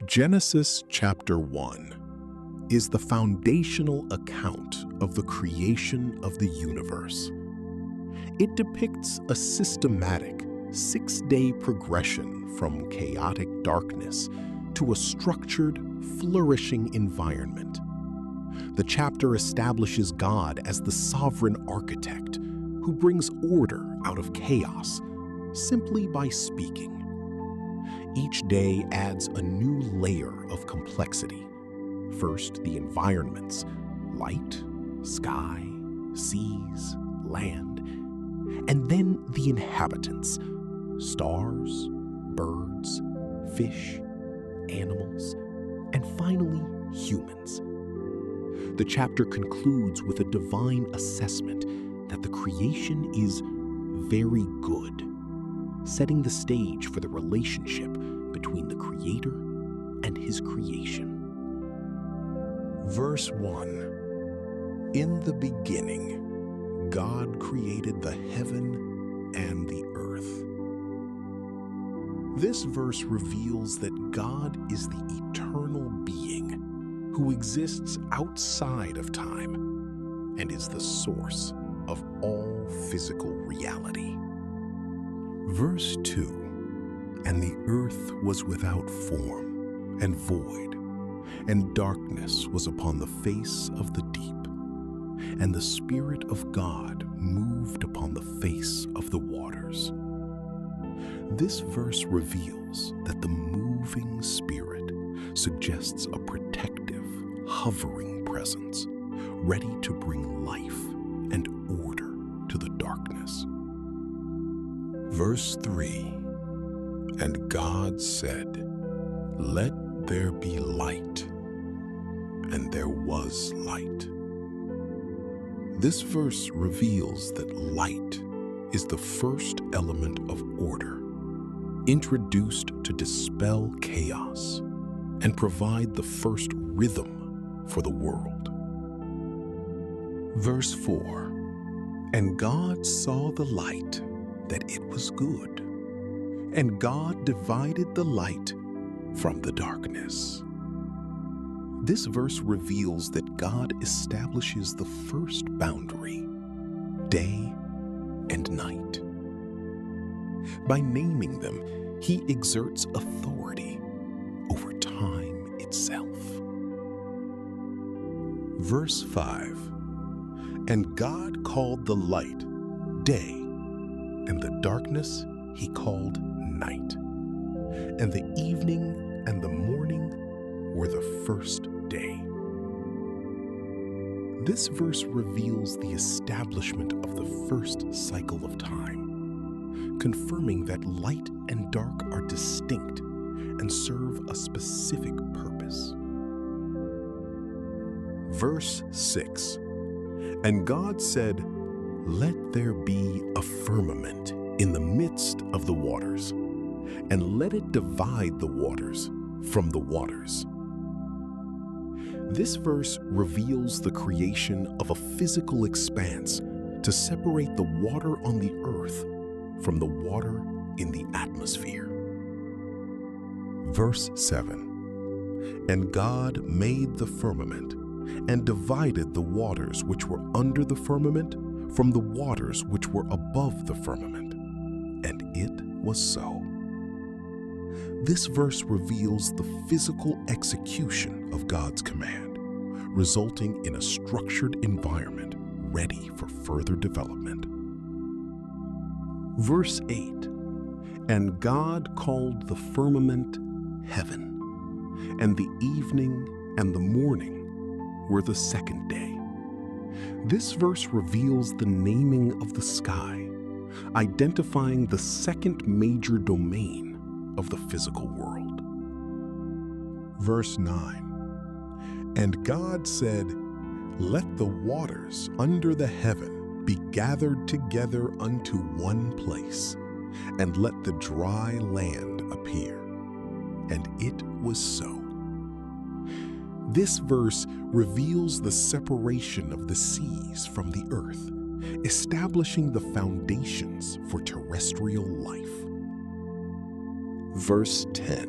Genesis chapter 1 is the foundational account of the creation of the universe. It depicts a systematic, six-day progression from chaotic darkness to a structured, flourishing environment. The chapter establishes God as the sovereign architect who brings order out of chaos simply by speaking. Each day adds a new layer of complexity. First, the environments: light, sky, seas, land, and then the inhabitants: stars, birds, fish, animals, and finally, humans. The chapter concludes with a divine assessment that the creation is very good, setting the stage for the relationship between the Creator and His creation. Verse 1. In the beginning, God created the heaven and the earth. This verse reveals that God is the eternal being who exists outside of time and is the source of all physical reality. Verse 2. And the earth was without form and void, and darkness was upon the face of the deep, and the Spirit of God moved upon the face of the waters. This verse reveals that the moving Spirit suggests a protective, hovering presence, ready to bring life and order to the darkness. Verse 3. And God said, "Let there be light," and there was light. This verse reveals that light is the first element of order, introduced to dispel chaos and provide the first rhythm for the world. Verse 4. And God saw the light, that it was good, and God divided the light from the darkness. This verse reveals that God establishes the first boundary, day and night. By naming them, He exerts authority over time itself. Verse 5. And God called the light day, and the darkness He called night. And the evening and the morning were the first day. This verse reveals the establishment of the first cycle of time, confirming that light and dark are distinct and serve a specific purpose. Verse 6. And God said, "Let there be a firmament in the midst of the waters, and let it divide the waters from the waters." This verse reveals the creation of a physical expanse to separate the water on the earth from the water in the atmosphere. Verse 7. And God made the firmament and divided the waters which were under the firmament from the waters which were above the firmament. And it was so. This verse reveals the physical execution of God's command, resulting in a structured environment ready for further development. Verse 8. And God called the firmament heaven, and the evening and the morning were the second day. This verse reveals the naming of the sky, identifying the second major domain of the physical world. Verse 9. And God said, "Let the waters under the heaven be gathered together unto one place, and let the dry land appear." And it was so. This verse reveals the separation of the seas from the earth, establishing the foundations for terrestrial life. Verse 10.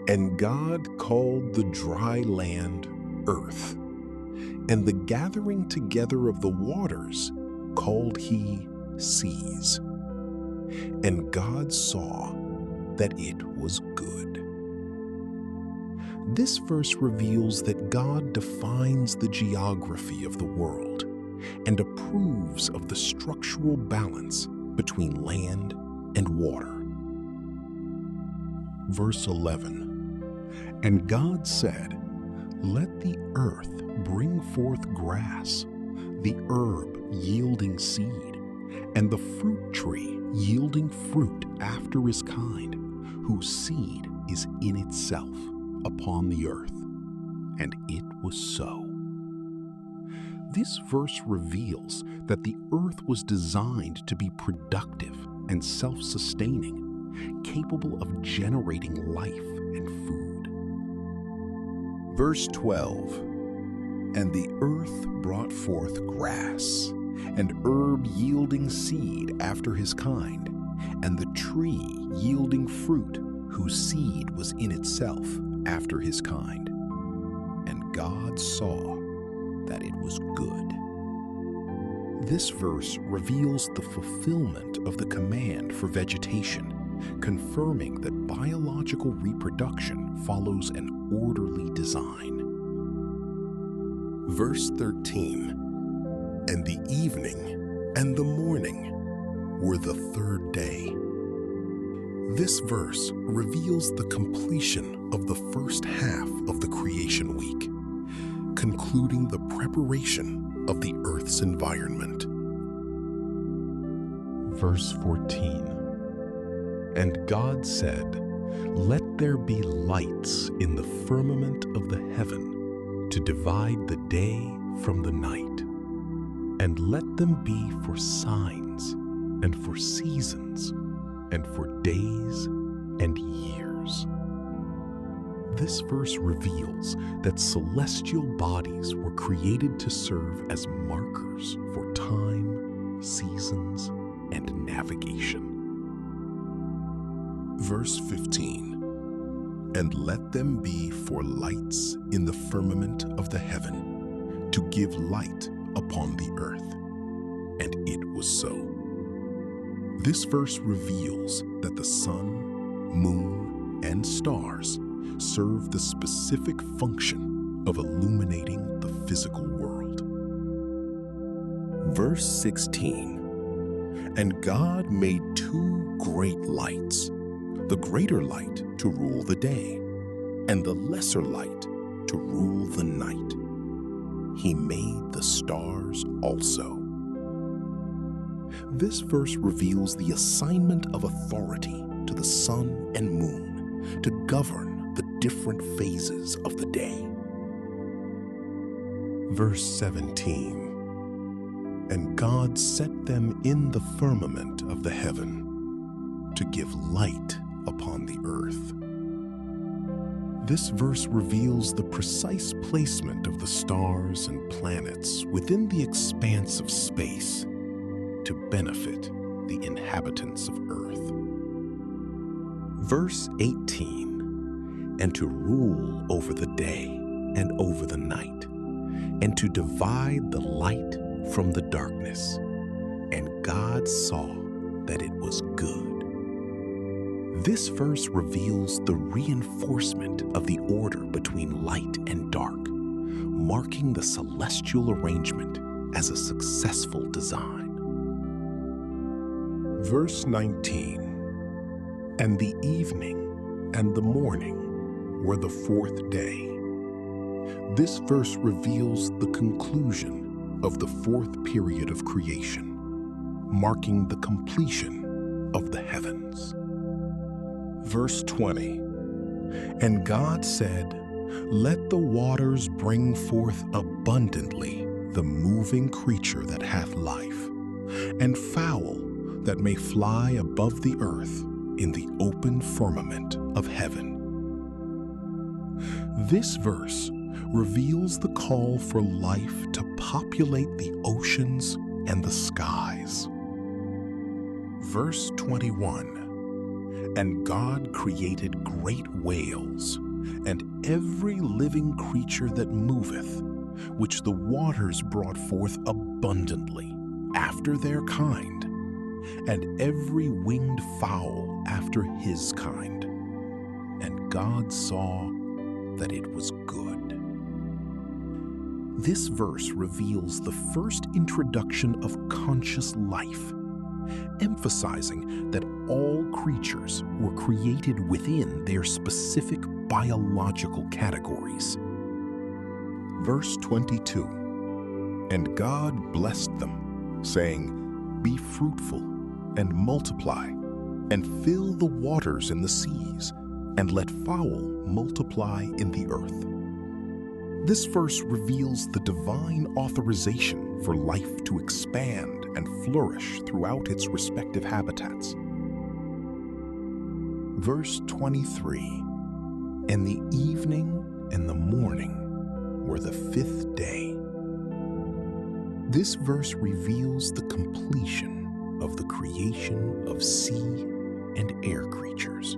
And God called the dry land earth, and the gathering together of the waters called he seas. And God saw that it was good. This verse reveals that God defines the geography of the world and approves of the structural balance between land and water. Verse 11. And God said, "Let the earth bring forth grass, the herb yielding seed, and the fruit tree yielding fruit after his kind, whose seed is in itself upon the earth." And it was so. This verse reveals that the earth was designed to be productive and self-sustaining, capable of generating life and food. Verse 12. And the earth brought forth grass, and herb yielding seed after his kind, and the tree yielding fruit, whose seed was in itself after his kind. And God saw that it was good. This verse reveals the fulfillment of the command for vegetation, confirming that biological reproduction follows an orderly design. Verse 13. And the evening and the morning were the third day. This verse reveals the completion of the first half of the creation week, concluding the preparation of the earth's environment. Verse 14. And God said, "Let there be lights in the firmament of the heaven to divide the day from the night, and let them be for signs and for seasons and for days and years." This verse reveals that celestial bodies were created to serve as markers for time, seasons, and navigation. Verse 15. And let them be for lights in the firmament of the heaven, to give light upon the earth. And it was so. This verse reveals that the sun, moon, and stars serve the specific function of illuminating the physical world. Verse 16. And God made two great lights, the greater light to rule the day, and the lesser light to rule the night. He made the stars also. This verse reveals the assignment of authority to the sun and moon to govern the different phases of the day. Verse 17. And God set them in the firmament of the heaven to give light upon the earth. This verse reveals the precise placement of the stars and planets within the expanse of space to benefit the inhabitants of earth. Verse 18. And to rule over the day and over the night, and to divide the light from the darkness. And God saw that it was good. This verse reveals the reinforcement of the order between light and dark, marking the celestial arrangement as a successful design. Verse 19. And the evening and the morning were the fourth day. This verse reveals the conclusion of the fourth period of creation, marking the completion of the heavens. Verse 20. And God said, "Let the waters bring forth abundantly the moving creature that hath life, and fowl that may fly above the earth in the open firmament of heaven." This verse reveals the call for life to populate the oceans and the skies. Verse 21. And God created great whales, and every living creature that moveth, which the waters brought forth abundantly, after their kind, and every winged fowl after his kind. And God saw that it was good. This verse reveals the first introduction of conscious life, emphasizing that all creatures were created within their specific biological categories. Verse 22, and God blessed them, saying, be fruitful and multiply, and fill the waters in the seas, and let fowl multiply in the earth. This verse reveals the divine authorization for life to expand and flourish throughout its respective habitats. Verse 23, and the evening and the morning were the fifth day. This verse reveals the completion of the creation of sea and air creatures.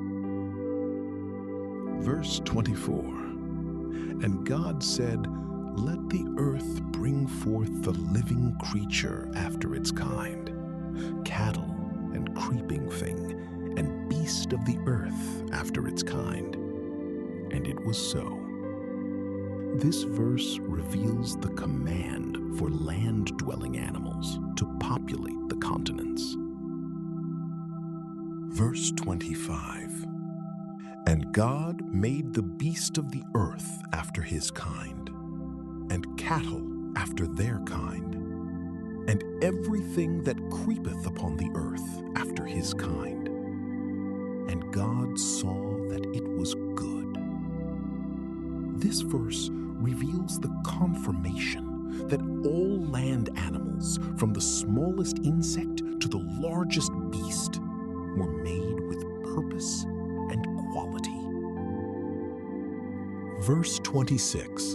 Verse 24, and God said, let the earth bring forth the living creature after its kind, cattle and creeping thing, and beast of the earth after its kind. And it was so. This verse reveals the command for land-dwelling animals to populate the continents. Verse 25, and God made the beast of the earth after his kind, and cattle after their kind, and everything that creepeth upon the earth after his kind. And God saw that it was good. This verse reveals the confirmation that all land animals, from the smallest insect to the largest beast, were made with purpose and quality. Verse 26,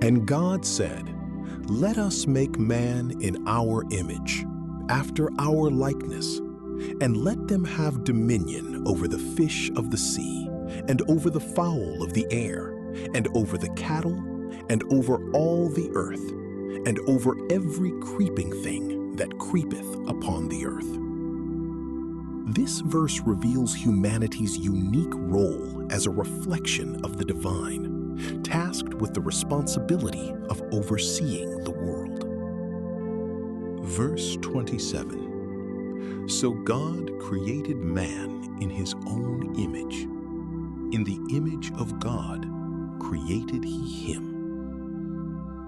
and God said, let us make man in our image, after our likeness, and let them have dominion over the fish of the sea, and over the fowl of the air, and over the cattle, and over all the earth, and over every creeping thing that creepeth upon the earth. This verse reveals humanity's unique role as a reflection of the divine, tasked with the responsibility of overseeing the world. Verse 27, so God created man in his own image. In the image of God created he him.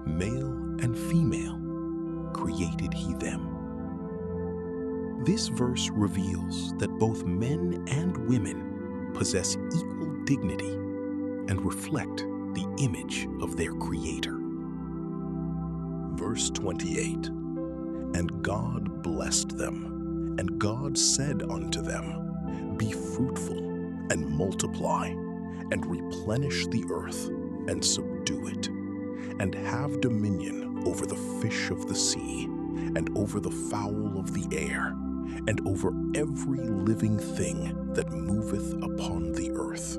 Male and female created he them. This verse reveals that both men and women possess equal dignity and reflect the image of their Creator. Verse 28, and God blessed them, and God said unto them, be fruitful and multiply, and replenish the earth, and subdue it, and have dominion over the fish of the sea, and over the fowl of the air, and over every living thing that moveth upon the earth.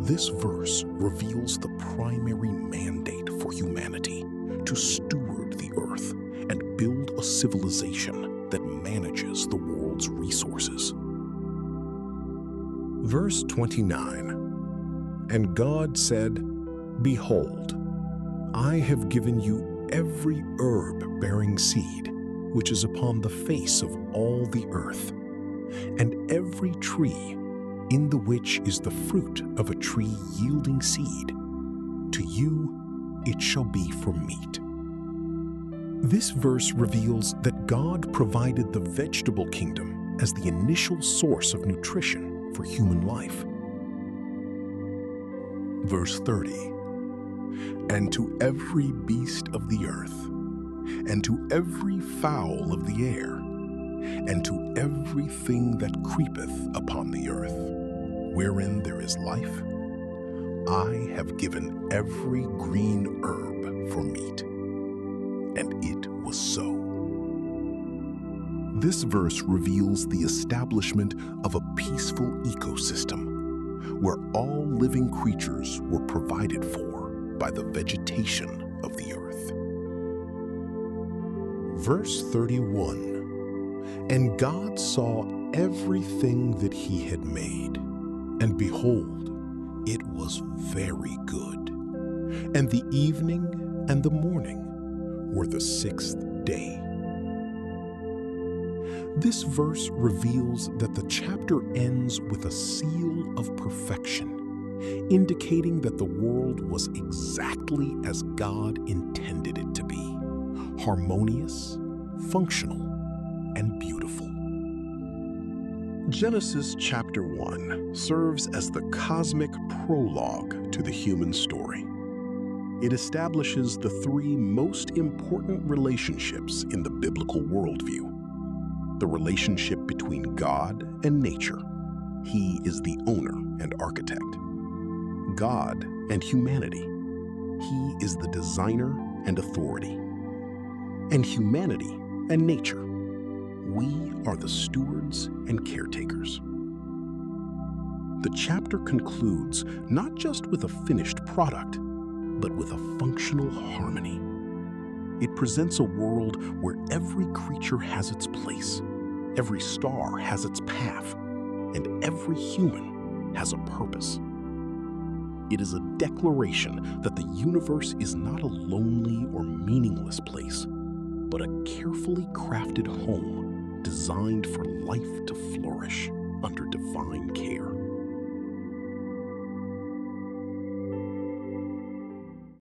This verse reveals the primary mandate for humanity to steward the earth and build a civilization that manages the world's resources. Verse 29, and God said, behold, I have given you every herb bearing seed, which is upon the face of all the earth, and every tree in the which is the fruit of a tree yielding seed. To you it shall be for meat. This verse reveals that God provided the vegetable kingdom as the initial source of nutrition for human life. Verse 30, and to every beast of the earth, and to every fowl of the air, and to everything that creepeth upon the earth, wherein there is life, I have given every green herb for meat. And it was so. This verse reveals the establishment of a peaceful ecosystem where all living creatures were provided for by the vegetation of the earth. Verse 31, "And God saw everything that he had made, and behold, it was very good. And the evening and the morning were the sixth day." This verse reveals that the chapter ends with a seal of perfection, indicating that the world was exactly as God intended it to be: harmonious, functional, and beautiful. Genesis chapter 1 serves as the cosmic prologue to the human story. It establishes the three most important relationships in the biblical worldview: the relationship between God and nature. He is the owner and architect. God and humanity. He is the designer and authority. And humanity and nature. We are the stewards and caretakers. The chapter concludes not just with a finished product, but with a functional harmony. It presents a world where every creature has its place, every star has its path, and every human has a purpose. It is a declaration that the universe is not a lonely or meaningless place, but a carefully crafted home designed for life to flourish under divine care.